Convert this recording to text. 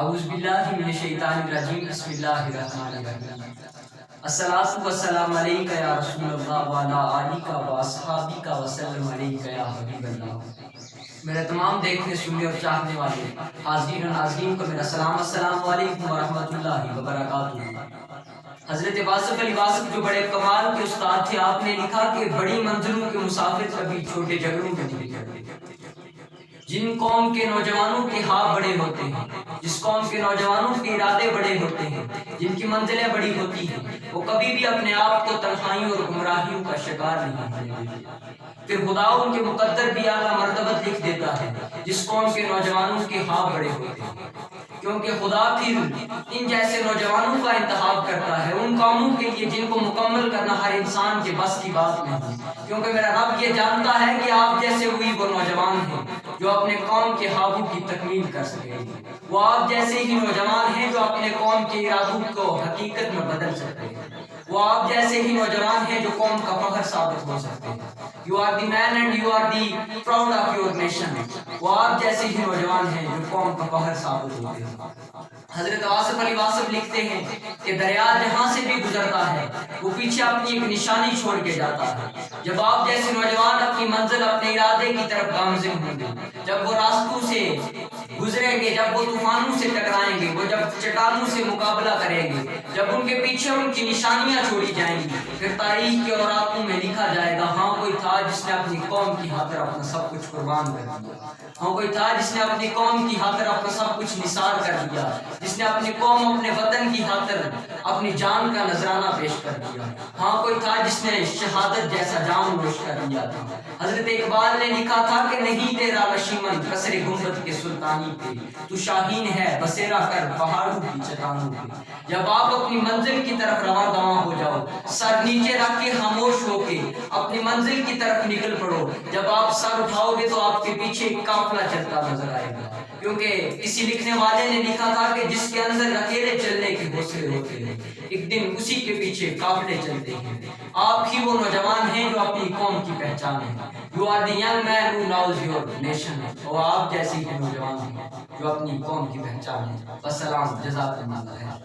اعوذ باللہ من الشیطان الرجیم بسم اللہ الرحمن الرحیم الصلاۃ والسلام علیک یا رسول اللہ وعلی آلک و اصحابک وسلم علیک یا حبیب اللہ۔ میرے تمام دیکھنے سننے اور چاہنے والے حاضرین و ناظرین کو میرا سلام، السلام علیکم ورحمۃ اللہ وبرکاتہ۔ حضرت واصف علی واصف جو بڑے کمال کے استاد تھے، آپ نے لکھا کہ بڑی منزلوں کے مسافر کبھی چھوٹے جھگڑوں میں نہیں چڑھتے۔ جن قوم کے نوجوانوں کے خواب بڑے ہوتے ہیں، جس قوم کے نوجوانوں کے ارادے بڑے ہوتے ہیں، جن کی منزلیں بڑی ہوتی ہیں، وہ کبھی بھی اپنے آپ کو تنہائیوں اور گمراہیوں کا شکار نہیں ہونے دیتے۔ پھر خدا ان کے مقدر بھی اعلیٰ مرتبت لکھ دیتا ہے جس قوم کے نوجوانوں کے خواب بڑے ہوتے ہیں، کیونکہ خدا پھر ان جیسے نوجوانوں کا انتخاب کرتا ہے ان قوموں کے لیے جن کو مکمل کرنا ہر انسان کے بس کی بات نہیں، کیونکہ میرا رب یہ جانتا ہے کہ آپ جیسے وہی وہ نوجوان ہیں جو اپنے قوم کے خوابوں کی تکمیل کر سکیں گے۔ وہ آپ جیسے ہی نوجوان ہیں جو اپنے قوم کے ارادوں کو حقیقت میں بدل سکتے ہیں۔ وہ آپ جیسے ہی نوجوان ہیں جو قوم کا فخر ثابت ہو سکتے ہیں۔ You are the man and you are the proud of your nation۔ وہ آپ جیسے ہی نوجوان ہیں جو قوم کا فخر ثابت ہوتے ہیں۔ حضرت واصف علی واصف لکھتے ہیں کہ دریا جہاں سے بھی گزرتا ہے وہ پیچھے اپنی ایک نشانی چھوڑ کے جاتا ہے۔ جب آپ جیسے نوجوان اپنی منزل اپنے ارادے کی طرف گامزن ہوں گے، جب وہ راستوں سے گزریں گے، جب وہ طوفانوں سے ٹکرائیں گے، وہ جب چٹانوں سے مقابلہ کریں گے، جب ان کے پیچھے ان کی نشانیاں چھوڑی جائیں گی، پھر تاریخ کے اوراقوں میں لکھا جائے گا ہاں کوئی تھا جس نے اپنی قوم کی خاطر اپنا سب کچھ قربان کر دیا، ہاں کوئی تھا جس نے اپنی قوم کی خاطر اپنا سب کچھ نثار کر دیا، جس نے اپنی قوم اپنے وطن کی خاطر اپنی جان کا نذرانہ پیش کر دیا، ہاں کوئی تھا جس نے شہادت جیسا جام نوش کر دیا تھا۔ حضرت اقبال نے لکھا تھا کہ نہیں تیرا نشیمن قصر گنبد کے سلطانی پہ، تو شاہین ہے بسیرا کر پہاڑوں کی چٹانوں پہ۔ جب آپ اپنی منزل کی طرف رواں دواں ہو جاؤ، سر نیچے رکھ کے خاموش ہو کے اپنی منزل کی طرف نکل پڑو۔ جب آپ سر اٹھاؤ گے تو آپ کے پیچھے ایک قافلہ چلتا نظر آئے گا، کیونکہ کسی لکھنے والے نے لکھا تھا کہ جس کے اندر اکیلے چلنے کے حوصلے ہوتے ہیں ایک دن اسی کے پیچھے قافلے چلتے ہیں۔ آپ ہی وہ نوجوان ہیں جو اپنی قوم کی پہچان ہے۔ You are the young man who knows your nation۔ اور آپ جیسے ہی نوجوان ہیں جو اپنی قوم کی پہچان ہے۔ السلام، جزاک اللہ خیر۔